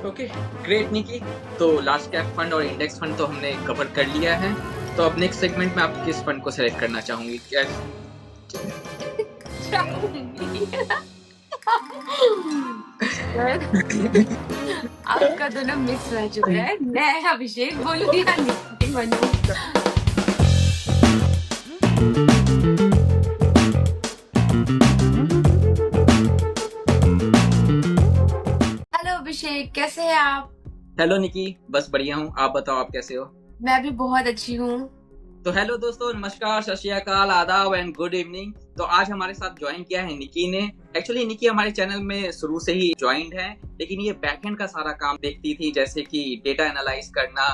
Okay, great निकी। तो large cap fund और index fund तो हमने कवर कर लिया है। तो अब नेक्स्ट सेगमेंट में आप किस फंड को सेलेक्ट करना चाहूंगी? क्या आपका दोनों मिक्स रह चुका है। मैं अभिषेक बोलूंगी या निकी बनूं? हेलो अभिषेक, कैसे हैं आप? हेलो निकी, बस बढ़िया हूँ। आप बताओ, आप कैसे हो? मैं भी बहुत अच्छी हूँ। तो हेलो दोस्तों, नमस्कार, सत श्री अकाल, आदाब एंड गुड इवनिंग। तो आज हमारे साथ ज्वाइन किया है निकी ने। एक्चुअली निकी हमारे चैनल में शुरू से ही ज्वाइंड है, लेकिन ये बैकएंड का सारा काम देखती थी, जैसे कि डेटा एनालाइज करना,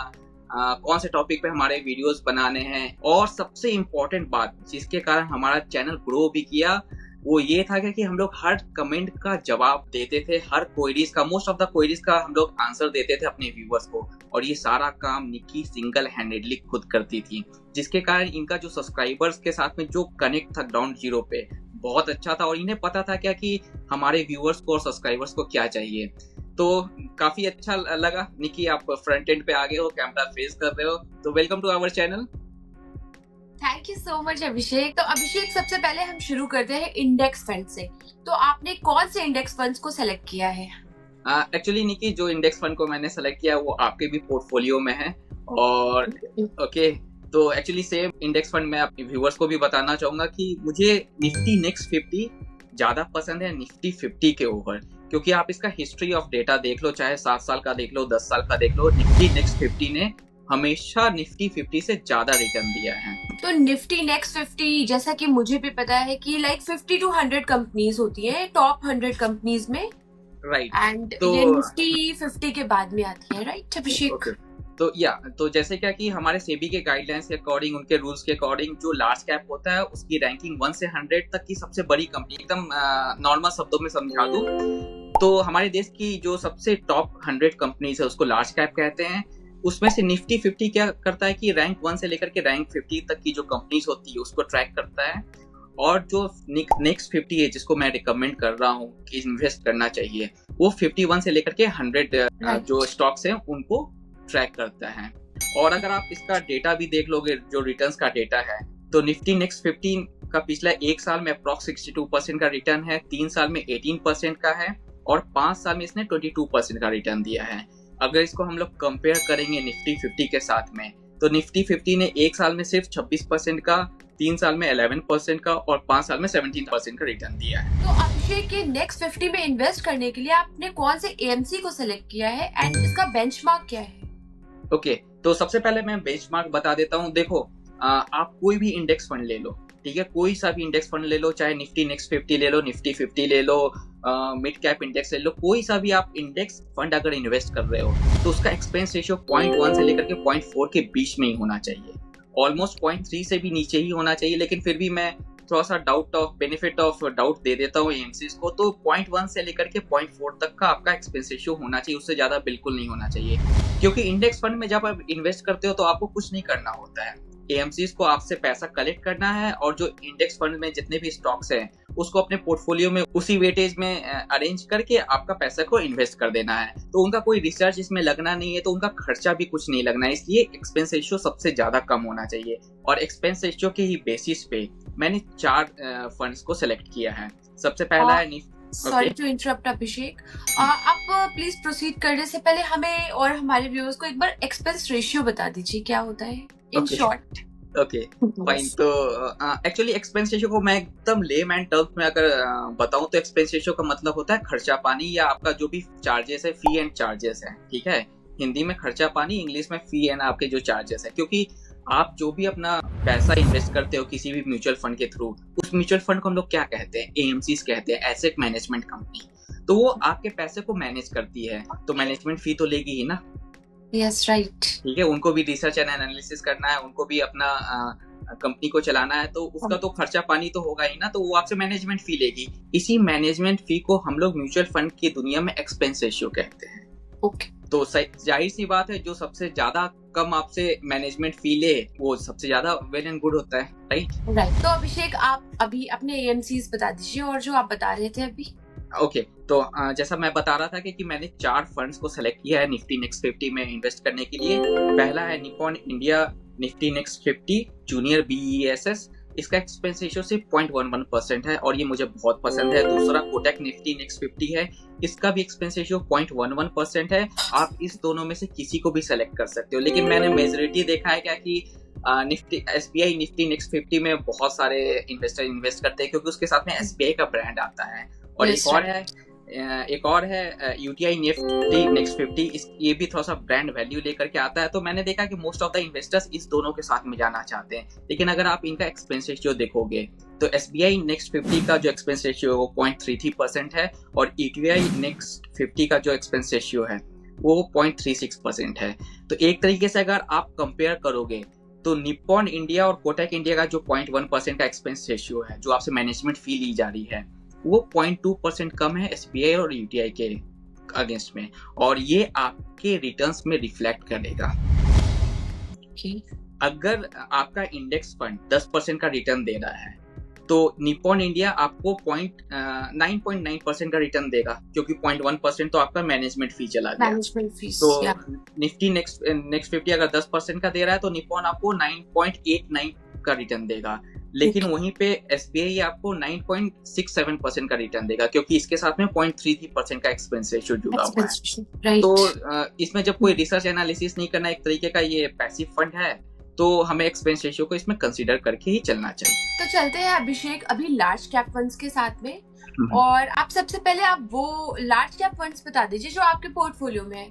कौन से टॉपिक पे हमारे वीडियोस बनाने हैं, और सबसे इम्पोर्टेंट बात जिसके कारण हमारा चैनल ग्रो भी किया वो ये था कि हम लोग हर कमेंट का जवाब देते थे, हर क्वेरीज का, मोस्ट ऑफ द क्वेरीज का हम लोग आंसर देते थे अपने व्यूअर्स को। और ये सारा काम निकी सिंगल हैंडेडली खुद करती थी, जिसके कारण इनका जो सब्सक्राइबर्स के साथ में जो कनेक्ट था ग्राउंड जीरो पे बहुत अच्छा था, और इन्हें पता था क्या कि हमारे व्यूअर्स को और सब्सक्राइबर्स को क्या चाहिए। तो काफी अच्छा लगा निकी, आप फ्रंट एंड पे आ गए हो, कैमरा फेस कर रहे हो, तो welcome to our channel. Thank you so much Abhishek. तो अभिषेक, सबसे पहले हम शुरू करते हैं इंडेक्स फंड से। तो आपने कौन से इंडेक्स फंड्स को सेलेक्ट किया है? एक्चुअली निकी, जो इंडेक्स फंड को मैंने सेलेक्ट किया वो आपके भी पोर्टफोलियो में है। और ओके, तो एक्चुअली सेम इंडेक्स फंड मैं अपने व्यूअर्स को भी बताना चाहूंगा कि मुझे निफ्टी नेक्स्ट 50 ज्यादा पसंद है निफ्टी 50 के ऊपर, क्योंकि आप इसका हिस्ट्री ऑफ डेटा देख लो, चाहे 7 साल का देख लो, 10 साल का देख लो, निफ्टी नेक्स्ट 50 ने हमेशा निफ्टी 50 से ज्यादा रिटर्न दिया है। तो निफ्टी नेक्स्ट 50, जैसा कि मुझे भी पता है कि लाइक 50 to 100 कंपनीज होती है टॉप 100 कंपनीज में, राइट। एंड तो ये निफ्टी 50 के बाद में आती है, राइट अभिषेक? तो जैसे क्या कि हमारे सेबी के गाइडलाइंस के अकॉर्डिंग, उनके रूल्स के अकॉर्डिंग, जो लार्ज कैप होता है उसकी रैंकिंग 1 से 100 तक की सबसे बड़ी कंपनी, एकदम नॉर्मल शब्दों में समझा दूं तो हमारे देश की जो सबसे टॉप 100 कंपनीज है उसको लार्ज कैप कहते हैं। उसमें से निफ्टी 50 क्या करता है कि रैंक 1 से लेकर के रैंक 50 तक की जो कंपनीज होती है उसको ट्रैक करता है, और जो नेक्स्ट 50 है जिसको मैं रिकमेंड कर रहा हूँ कि इन्वेस्ट करना चाहिए, वो 51 से लेकर के 100 जो स्टॉक्स हैं उनको ट्रैक करता है। और अगर आप इसका डेटा भी देख लोगे, जो रिटर्न्स का डेटा है, तो निफ्टी नेक्स्ट 50 का पिछला 1 साल में अप्रॉक्स 62% का रिटर्न है, 3 साल में 18% का है, और 5 साल में इसने 22% का रिटर्न दिया है। अगर इसको हम लोग कंपेयर करेंगे निफ्टी 50 के साथ में, तो निफ्टी 50 ने 1 साल में सिर्फ 26% का, 3 साल में 11% का, और 5 साल में 17% का रिटर्न दिया है। तो अभिषेक के नेक्स्ट 50 में इन्वेस्ट करने के लिए आपने कौन से एएमसी को सिलेक्ट किया है एंड इसका बेंचमार्क क्या है? ओके, तो सबसे पहले मैं बेंचमार्क बता देता हूँ। देखो, आप कोई भी इंडेक्स फंड ले लो, ठीक है, कोई सा भी इंडेक्स फंड ले लो, चाहे निफ्टी नेक्स्ट 50 ले लो, निफ्टी 50 ले लो, मिड कैप इंडेक्स ले लो, कोई सा भी आप इंडेक्स फंड अगर इन्वेस्ट कर रहे हो तो उसका एक्सपेंस रेशियो 0.1 से लेकर के 0.4 के बीच में ही होना चाहिए। ऑलमोस्ट 0.3 से भी नीचे ही होना चाहिए, लेकिन फिर भी मैं थोड़ा सा बेनिफिट ऑफ डाउट दे देता हूँ एएमसीज को। तो 0.1 से लेकर के 0.4 तक का आपका एक्सपेंस रेशियो होना चाहिए, उससे ज्यादा बिल्कुल नहीं होना चाहिए। क्योंकि इंडेक्स फंड में जब आप इन्वेस्ट करते हो तो आपको कुछ नहीं करना होता है, एएमसीज को आपसे पैसा कलेक्ट करना है, और जो इंडेक्स फंड में जितने भी स्टॉक्स हैं उसको अपने पोर्टफोलियो में उसी वेटेज में अरेंज करके आपका पैसा को इन्वेस्ट कर देना है। तो उनका कोई रिसर्च इसमें लगना नहीं है, तो उनका खर्चा भी कुछ नहीं लगना है, इसलिए एक्सपेंस रेशियो सबसे ज्यादा कम होना चाहिए। और एक्सपेंस रेशियो के ही बेसिस पे मैंने 4 फंड्स को सिलेक्ट किया है। सबसे पहला है सॉरी टू इंटरप्ट अभिषेक, आप प्लीज प्रोसीड करने से पहले हमें और हमारे व्यूअर्स को एक बार एक्सपेंस रेशियो बता दीजिए, क्या होता है इन शॉर्ट? Okay, fine. तो एक्चुअली एक्सपेंस रेशियो को मैं एकदम लेमैन टर्म्स में अगर बताऊं तो एक्सपेंस रेशियो का मतलब होता है खर्चा पानी, या आपका जो भी चार्जेस है, फी एंड चार्जेस है, ठीक है। हिंदी में खर्चा पानी, इंग्लिश में फी एंड आपके जो चार्जेस है। क्योंकि आप जो भी अपना पैसा इन्वेस्ट करते हो किसी भी म्यूचुअल फंड के थ्रू, उस म्यूचुअल फंड को हम लोग क्या कहते हैं? एएमसीज कहते हैं, एसेट मैनेजमेंट कंपनी। तो वो आपके पैसे को मैनेज करती है, तो मैनेजमेंट फी तो लेगी ही ना। Yes, right. ठीक है, उनको भी रिसर्च एंड एनालिसिस करना है, उनको भी अपना कंपनी को चलाना है, तो उसका तो खर्चा पानी तो होगा ही ना, तो वो आपसे मैनेजमेंट फी लेगी। इसी मैनेजमेंट फी को हम लोग म्यूचुअल फंड की दुनिया में एक्सपेंस रेशियो कहते हैं। ओके, तो जाहिर सी बात है, जो सबसे ज्यादा कम आपसे मैनेजमेंट फी ले वो सबसे ज्यादा वेल एंड गुड होता है, राइट। तो अभिषेक, आप अभी अपने एएमसीज बता दीजिए, और जो आप बता रहे थे अभी। ओके, तो जैसा मैं बता रहा था कि मैंने 4 फंड्स को सेलेक्ट किया है निफ्टी नेक्स्ट 50 में इन्वेस्ट करने के लिए। पहला है Nippon India Nifty next 50 junior BESS। इसका एक्सपेंस रेशियो सिर्फ 0.11% है और ये मुझे बहुत पसंद है। दूसरा कोटक निफ्टी नेक्स्ट 50 है, इसका भी एक्सपेंस रेशियो 0.11% है। आप इस दोनों में से किसी को भी सेलेक्ट कर सकते हो, लेकिन मैंने मेजॉरिटी देखा है क्या कि निफ्टी SBI निफ्टी नेक्स्ट 50 में बहुत सारे इन्वेस्टर इन्वेस्ट करते हैं क्योंकि उसके साथ में SBI का ब्रांड आता है। और एक और है UTI निफ्टी नेक्स्ट 50, ये भी थोड़ा सा ब्रांड वैल्यू लेकर के आता है। तो मैंने देखा कि मोस्ट ऑफ द इन्वेस्टर्स इस दोनों के साथ में जाना चाहते हैं, लेकिन अगर आप इनका एक्सपेंस रेशियो देखोगे तो SBI नेक्स्ट 50 का जो एक्सपेंस रेशियो है वो 0.33% है और ETI नेक्स्ट 50 का जो एक्सपेंस रेशियो है वो 0.36% है। तो एक तरीके से अगर आप कंपेयर करोगे तो निप्पॉन इंडिया और कोटक इंडिया का जो 0.1% का एक्सपेंस रेशियो है, जो आपसे मैनेजमेंट फी ली जा रही है, वो 0.2% कम है SBI और UTI के अगेंस्ट में, और ये आपके रिटर्न्स में रिफ्लेक्ट करेगा। अगर आपका इंडेक्स फंड 10% का रिटर्न दे रहा है तो निप्पॉन इंडिया आपको 9.9% का रिटर्न देगा, क्योंकि 0.1% तो आपका मैनेजमेंट फी चला गया। तो निफ्टी नेक्स्ट 50 अगर 10% का दे रहा है तो निप्पॉन आपको 9.89 का रिटर्न देगा, लेकिन वहीं पे SBI आपको 9.67% का रिटर्न देगा, क्योंकि इसके साथ में 0.33% का एक्सपेंस रेशियो जुड़ा हुआ है। तो इसमें जब कोई रिसर्च एनालिसिस नहीं करना, एक तरीके का ये पैसिव फंड है, तो हमें एक्सपेंस रेशियो को इसमें कंसीडर करके ही चलना चाहिए। तो चलते हैं अभिषेक अभी लार्ज कैप फंड्स के साथ में, और आप सबसे पहले आप वो लार्ज कैप फंड्स बता दीजिए जो आपके पोर्टफोलियो में है।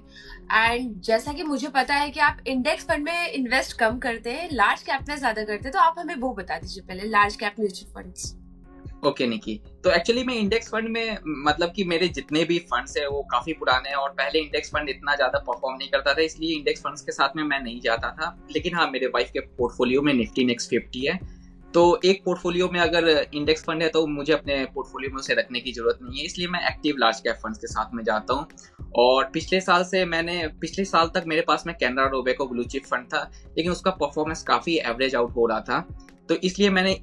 एंड जैसा कि मुझे पता है कि आप इंडेक्स फंड में इन्वेस्ट कम करते हैं, लार्ज कैप में ज्यादा करते हैं, तो आप हमें वो बता दीजिए पहले, large cap mutual funds. Okay Nikki, तो एक्चुअली मैं इंडेक्स फंड में, मतलब कि मेरे जितने भी फंड्स है वो काफी पुराने हैं और पहले इंडेक्स फंड इतना ज्यादा परफॉर्म नहीं करता था, इसलिए इंडेक्स फंड्स के साथ में मैं नहीं जाता था। लेकिन हाँ, मेरे वाइफ के पोर्टफोलियो में निफ्टी नेक्स्ट 50 है, तो एक पोर्टफोलियो में अगर इंडेक्स फंड है तो मुझे अपने पोर्टफोलियो में उसे रखने की जरूरत नहीं है, इसलिए मैं एक्टिव लार्ज कैप फंड्स के साथ में जाता हूँ। और पिछले साल तक मेरे पास में Canara Robeco blue chip fund था, लेकिन उसका परफॉर्मेंस काफी एवरेज आउट हो रहा था, तो इसलिए मैंने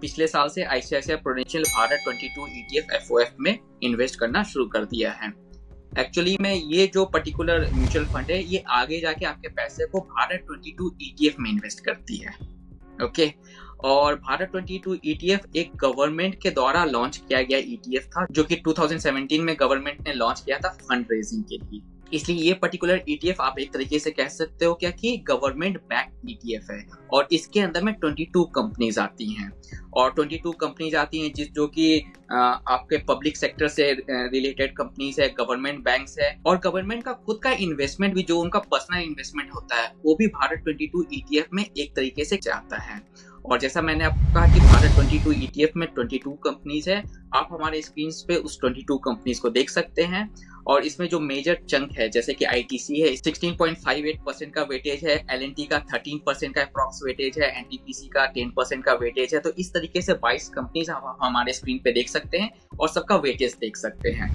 पिछले साल से ICICI prudential Bharat 22 ETF FOF में इन्वेस्ट करना शुरू कर दिया है। एक्चुअली में ये जो पर्टिकुलर म्यूचुअल फंड है, ये आगे जाके आपके पैसे को भारत 22 ETF में इन्वेस्ट करती है। ओके, और भारत 22 ETF एक गवर्नमेंट के द्वारा लॉन्च किया गया ETF था, जो कि 2017 में गवर्नमेंट ने लॉन्च किया था फंड रेजिंग के लिए। इसलिए ये पर्टिकुलर ETF आप एक तरीके से कह सकते हो क्या कि गवर्नमेंट बैक ETF है, और इसके अंदर में 22 कंपनीज आती हैं, और 22 कंपनीज आती हैं जो कि आपके पब्लिक सेक्टर से रिलेटेड कंपनीज है, गवर्नमेंट बैंक्स है, और गवर्नमेंट का खुद का इन्वेस्टमेंट भी, जो उनका पर्सनल इन्वेस्टमेंट होता है, वो भी भारत 22 ETF में एक तरीके से आता है। और जैसा मैंने आपको कहा कि भारत 22 ETF में 22 कंपनीज है, आप हमारे स्क्रीन पे उस 22 कंपनीज को देख सकते हैं। और इसमें जो मेजर चंक है, जैसे कि ITC है, 16.58% का वेटेज है, L&T का 13% का अप्रॉक्स वेटेज है, NTPC का 10% का वेटेज है। तो इस तरीके से 22 कंपनीज आप हमारे स्क्रीन पे देख सकते हैं और सबका वेटेज देख सकते हैं।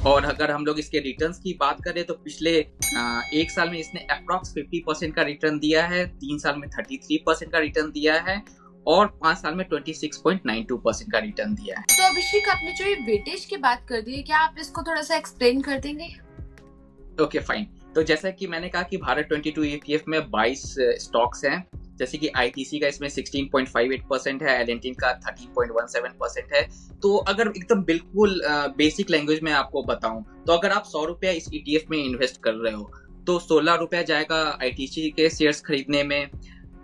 और अगर हम लोग इसके रिटर्न्स की बात करें तो पिछले एक साल में इसने अप्रॉक्स 50% का रिटर्न दिया है, 3 साल में 33% का रिटर्न दिया है, और 5 साल में 26.92% का रिटर्न दिया है। तो अभिषेक, आपने जो ये वेटेज की बात कर दी है, क्या आप इसको थोड़ा सा एक्सप्लेन कर देंगे? ओके फाइन, तो जैसा कि मैंने कहा कि भारत 22 ETF में 22 स्टॉक्स हैं, जैसे कि ITC का इसमें 16.58% है, L&T का 13.17% है। तो अगर एकदम बिल्कुल बेसिक लैंग्वेज में आपको बताऊं, तो अगर आप 100 रुपया इस ETF में इन्वेस्ट कर रहे हो तो 16 रुपया जाएगा ITC के शेयर्स खरीदने में,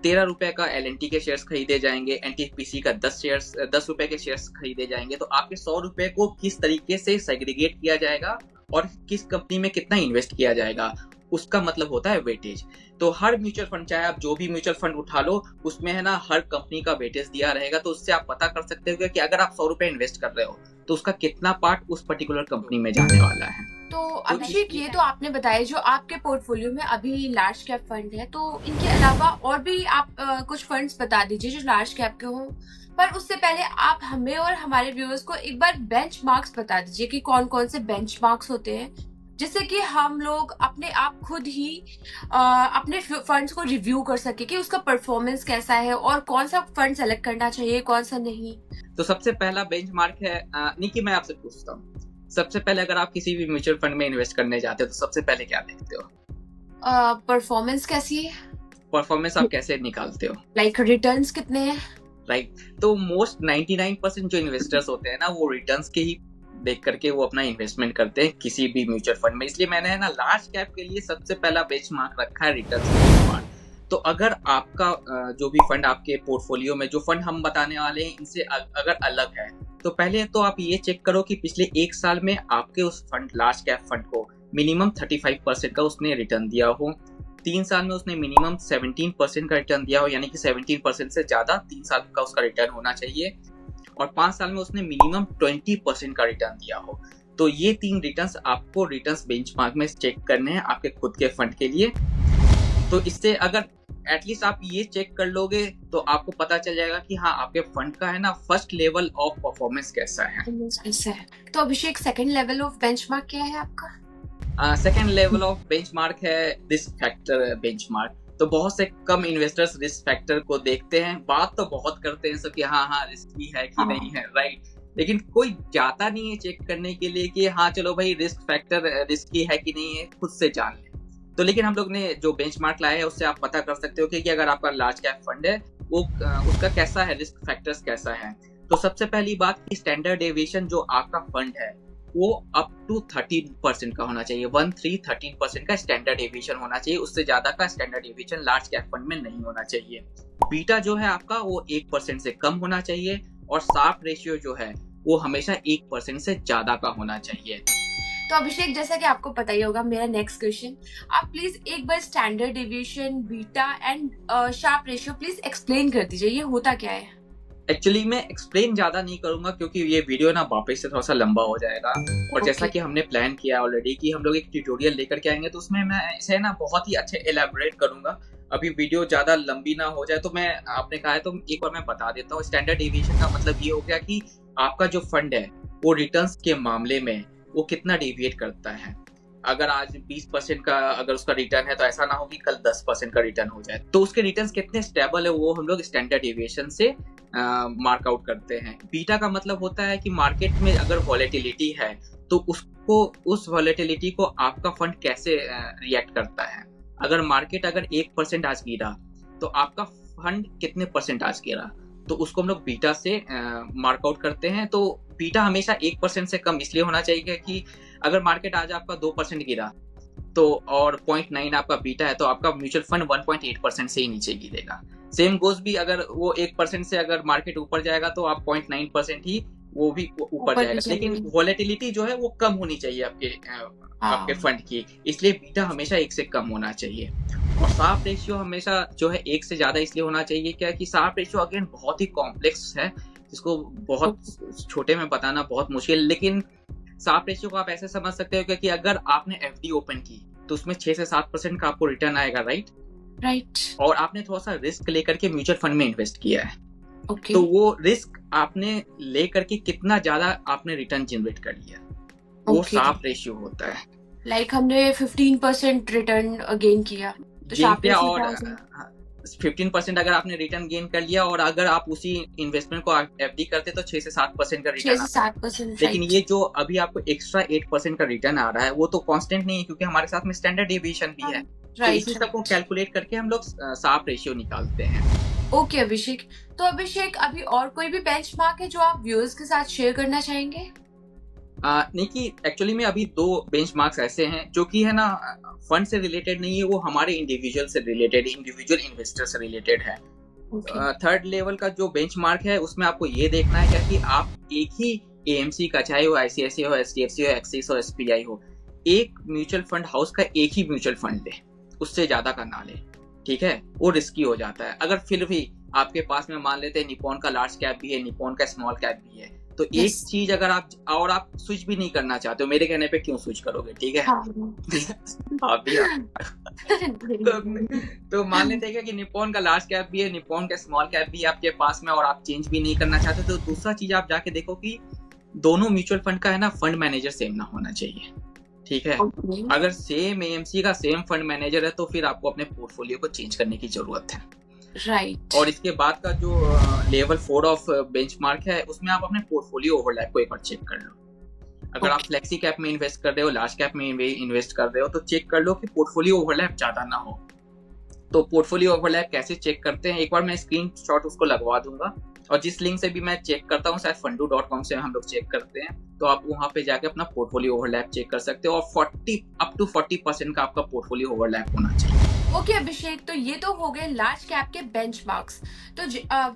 13 रुपए का L&T के शेयर्स खरीदे जाएंगे, NTPC का 10 रुपए के शेयर्स खरीदे जाएंगे। तो आपके 100 रुपए को किस तरीके से सेग्रीगेट किया जाएगा और किस कंपनी में कितना इन्वेस्ट किया जाएगा, उसका मतलब होता है वेटेज। तो हर म्यूचुअल फंड, चाहे आप जो भी म्यूचुअल फंड उठा लो, उसमें है ना हर कंपनी का वेटेज दिया रहेगा। तो उससे आप पता कर सकते हो कि अगर आप 100 रुपए इन्वेस्ट कर रहे हो तो उसका कितना पार्ट उस पर्टिकुलर कंपनी में जाने वाला है। तो अभिषेक, ये तो आपने बताया जो आपके पोर्टफोलियो में अभी लार्ज कैप फंड है, तो इनके अलावा और भी आप कुछ फंड्स बता दीजिए जो लार्ज कैप के हों। पर उससे पहले आप हमें और हमारे व्यूअर्स को एक बार बेंचमार्क्स बता दीजिए कि कौन कौन से बेंचमार्क्स होते हैं, जिससे कि हम लोग अपने आप खुद ही अपने फंड्स को रिव्यू कर सके कि उसका परफॉर्मेंस कैसा है और कौन सा फंड सेलेक्ट करना चाहिए, कौन सा नहीं। तो सबसे पहला बेंचमार्क है, निकी मैं आपसे पूछता हूँ, सबसे पहले अगर आप किसी भी म्यूचुअल फंड में इन्वेस्ट करने जाते हो तो सबसे पहले क्या देखते हो? परफॉर्मेंस कैसी है, परफॉर्मेंस आप कैसे निकालते हो? लाइक रिटर्न्स कितने हैं? राइट। तो मोस्ट 99% जो इन्वेस्टर्स होते हैं ना, वो रिटर्न्स के ही देख करके वो अपना इन्वेस्टमेंट करते हैं किसी भी म्यूचुअल फंड में। इसलिए मैंने ना लार्ज कैप के लिए सबसे पहला बेंचमार्क रखा है रिटर्न्स बेंचमार्क। तो अगर आपका जो भी फंड आपके पोर्टफोलियो में, जो फंड हम बताने वाले हैं इनसे अगर अलग है, तो पहले तो आप ये चेक करो कि पिछले 1 साल में आपके उस फंड, लार्ज कैप फंड को मिनिमम 35% का उसने रिटर्न दिया हो, 3 साल में उसने मिनिमम 17% का रिटर्न दिया हो, यानी कि 17% से ज्यादा 3 साल का उसका रिटर्न होना चाहिए, और 5 साल में उसने मिनिमम 20% का रिटर्न दिया हो। तो ये 3 रिटर्न्स आपको रिटर्न्स बेंचमार्क में चेक करने हैं आपके खुद के फंड के लिए। तो इससे अगर एटलीस्ट आप ये चेक कर लोगे तो आपको पता चल जाएगा कि हाँ, आपके फंड का है ना फर्स्ट लेवल ऑफ परफॉर्मेंस कैसा है। ऐसा है। तो अभिषेक, सेकंड लेवल ऑफ बेंचमार्क क्या है आपका? सेकंड लेवल ऑफ बेंचमार्क है रिस्क फैक्टर बेंचमार्क। तो बहुत से कम इन्वेस्टर्स रिस्क फैक्टर को देखते हैं, बात तो बहुत करते हैं सब कि हाँ रिस्की है कि नहीं है, राइट, लेकिन कोई जाता नहीं है चेक करने के लिए कि हाँ चलो भाई रिस्क फैक्टर रिस्की है कि नहीं है, खुद से जान ले। तो लेकिन हम लोग ने जो बेंचमार्क लाया है उससे आप पता कर सकते हो कि अगर आपका लार्ज कैप फंड है वो उसका कैसा है, रिस्क फैक्टर्स कैसा है। तो सबसे पहली बात कि स्टैंडर्ड डेविएशन जो आपका फंड है वो अप टू 13% का होना चाहिए। 13% का स्टैंडर्ड डेविएशन होना चाहिए, उससे ज्यादा का standard deviation large cap fund में नहीं होना चाहिए। बीटा जो है आपका वो 1% से कम होना चाहिए, और शार्प रेशियो जो है वो हमेशा 1% से ज्यादा का होना चाहिए। तो अभिषेक, जैसा कि आपको पता ही होगा, मेरा नेक्स्ट क्वेश्चन, आप प्लीज एक बार standard deviation, beta and Sharpe ratio please explain कर दीजिए, ये होता क्या है? एक्चुअली मैं एक्सप्लेन ज्यादा नहीं करूंगा क्योंकि ये वीडियो ना वापस से थोड़ा सा लंबा हो जाएगा, और जैसा कि हमने प्लान किया ऑलरेडी कि हम लोग एक ट्यूटोरियल लेकर के आएंगे, तो उसमें मैं इसे ना बहुत ही अच्छे एलैबोरेट करूंगा। अभी वीडियो ज्यादा लंबी ना हो जाए तो मैं, आपने कहा है तो एक बार मैं बता देता हूँ। स्टैंडर्ड डेविएशन का मतलब ये हो गया कि आपका जो फंड है वो रिटर्न्स के मामले में वो कितना डेविएट करता है। अगर आज 20% का अगर उसका रिटर्न है तो ऐसा ना हो कि कल 10% का रिटर्न हो जाए। तो उसके रिटर्न्स कितने स्टेबल है वो हम लोग स्टैंडर्ड डेविएशन से मार्क आउट करते हैं। बीटा का मतलब होता है कि मार्केट में अगर वॉलेटिलिटी है तो उसको, उस वॉलेटिलिटी को आपका फंड कैसे रिएक्ट करता है। अगर मार्केट अगर 1% आज गिरा तो आपका फंड कितने परसेंट आज गिरा, तो उसको हम लोग बीटा से मार्क आउट करते हैं। तो बीटा हमेशा 1% से कम इसलिए होना चाहिए कि अगर मार्केट आज आपका 2% गिरा तो और 0.9 आपका बीटा है तो आपका म्यूचुअल फंड 1.8% से ही नीचे गिरेगा। सेम गोज भी अगर वो 1% से अगर मार्केट ऊपर जाएगा तो आप 0.9% ही वो भी ऊपर जाएगा, लेकिन वॉलेटिलिटी जो है वो कम होनी चाहिए आपके फंड की, इसलिए बीटा हमेशा 1 से कम होना चाहिए। और शार्प रेशियो हमेशा जो है 1 से ज्यादा इसलिए होना चाहिए क्या कि शार्प रेशियो अगेन बहुत ही कॉम्प्लेक्स है, जिसको बहुत छोटे में बताना बहुत मुश्किल। लेकिन शार्प रेशियो को आप ऐसे समझ सकते हो कि अगर आपने एफडी ओपन की तो उसमें 6 से 7% का आपको रिटर्न आएगा, राइट, और आपने थोड़ा सा रिस्क लेकर के म्यूचुअल फंड में इन्वेस्ट किया है, तो वो रिस्क आपने लेकर के कितना ज्यादा आपने रिटर्न जनरेट कर लिया, वो शार्प रेशियो होता है। लाइक हमने 15% रिटर्न गेन किया तो शार्प रेशियो, और 15% अगर आपने रिटर्न गेन कर लिया और अगर आप उसी इन्वेस्टमेंट को एफडी करते तो 6 से 7% का रिटर्न आता है। लेकिन ये जो अभी आपको एक्स्ट्रा 8% का रिटर्न आ रहा है वो तो कांस्टेंट नहीं है, क्योंकि हमारे साथ में स्टैंडर्ड डेविएशन भी है। तो इसी सब को कैलकुलेट करके हम लोग शार्प रेशियो निकालते हैं। ओके अभिषेक, तो अभिषेक अभी और कोई भी बेंचमार्क है जो आप व्यूअर्स के साथ शेयर करना चाहेंगे? नहीं, कि एक्चुअली में अभी 2 बेंचमार्क्स ऐसे हैं जो कि है ना फंड से रिलेटेड नहीं है, वो हमारे इंडिविजुअल से रिलेटेड, इंडिविजुअल इन्वेस्टर से रिलेटेड है। थर्ड लेवल का जो बेंचमार्क है उसमें आपको ये देखना है क्या कि आप एक ही एएमसी का, चाहे वो आईसीआईसीआई हो, एचडीएफसी हो, एक्सिस हो, एसबीआई हो, एक म्यूचुअल फंड हाउस का एक ही म्यूचुअल फंड ले, उससे ज्यादा का ना ले, ठीक है, वो रिस्की हो जाता है। अगर फिर भी आपके पास में मान लेते हैं निप्पॉन का लार्ज कैप भी है, निप्पॉन का स्मॉल कैप भी है, तो एक चीज अगर आप स्विच भी नहीं करना चाहते हो, मेरे कहने पे क्यों स्विच करोगे, ठीक है, आप भी तो मान लेते हैं कि निप्पॉन का लार्ज कैप भी है, निप्पॉन का स्मॉल कैप भी है आपके पास में और आप चेंज भी नहीं करना चाहते, तो दूसरा चीज आप जाके देखो कि दोनों म्यूचुअल फंड का है ना फंड मैनेजर सेम ना होना चाहिए, ठीक है। अगर सेम एएमसी का सेम फंड मैनेजर है तो फिर आपको अपने पोर्टफोलियो को चेंज करने की जरूरत है, राइट। और इसके बाद का जो लेवल 4 ऑफ बेंचमार्क है उसमें आप अपने पोर्टफोलियो ओवरलैप को एक बार चेक कर लो। अगर आप फ्लेक्सी कैप में इन्वेस्ट कर रहे हो, लार्ज कैप में इन्वेस्ट कर रहे हो, तो चेक कर लो कि पोर्टफोलियो ओवरलैप ज्यादा ना हो। तो पोर्टफोलियो ओवरलैप कैसे चेक करते हैं, एक बार मैं स्क्रीनशॉट उसको लगवा दूंगा, और जिस लिंक से भी मैं चेक करता हूँ, शायद फंडू.com से हम लोग चेक करते हैं, तो आप वहां पे जाके अपना पोर्टफोलियो ओवरलैप चेक कर सकते हो, और 40% का आपका पोर्टफोलियो ओवरलैप होना चाहिए। ओके अभिषेक, तो ये तो हो गए लार्ज कैप के बेंचमार्क्स। तो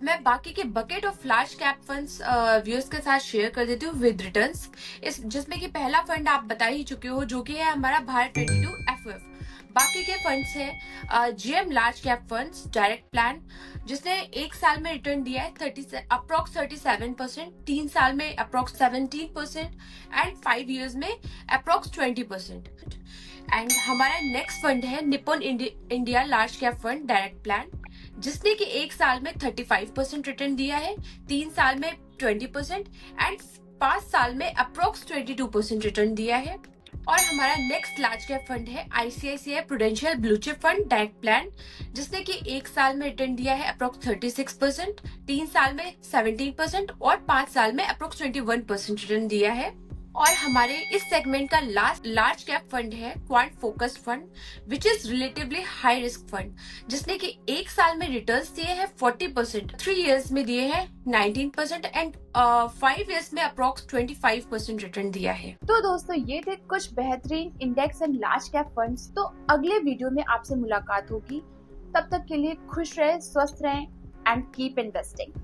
मैं बाकी के bucket of large cap funds viewers के साथ शेयर कर देती हूँ विद रिटर्न्स, जिसमें कि पहला फंड आप बता ही चुके हो जो कि है हमारा भारत 22 FF। बाकी के फंड्स है GM large cap funds direct plan, जिसने एक साल में रिटर्न दिया है अप्रोक्स 37%, 3 साल में अप्रोक्स 17% एंड 5 इयर्स में अप्रोक्स 20%। एंड हमारा नेक्स्ट फंड है Nippon India large cap fund direct plan, जिसने कि एक साल में 35% रिटर्न दिया है, 3 साल में 20% एंड 5 साल में अप्रोक्स 22% रिटर्न दिया है। और हमारा नेक्स्ट लार्ज कैप फंड है ICICI prudential blue chip fund direct plan, जिसने कि एक साल में रिटर्न दिया है अप्रोक्स 36%, 3 साल में 17% और 5 साल में अप्रोक्स 21% रिटर्न दिया है। और हमारे इस सेगमेंट का लास्ट लार्ज कैप फंड है quant focus fund, which is relatively high risk fund, जिसने कि एक साल में रिटर्न्स दिए हैं 40%, 3 इयर्स में दिए हैं 19% एंड 5 इयर्स में अप्रोक्स 25% रिटर्न दिया है। तो दोस्तों ये थे कुछ बेहतरीन index and large cap funds. तो अगले वीडियो में आपसे मुलाकात होगी, तब तक के लिए खुश रहे, स्वस्थ रहें एंड कीप इन्वेस्टिंग।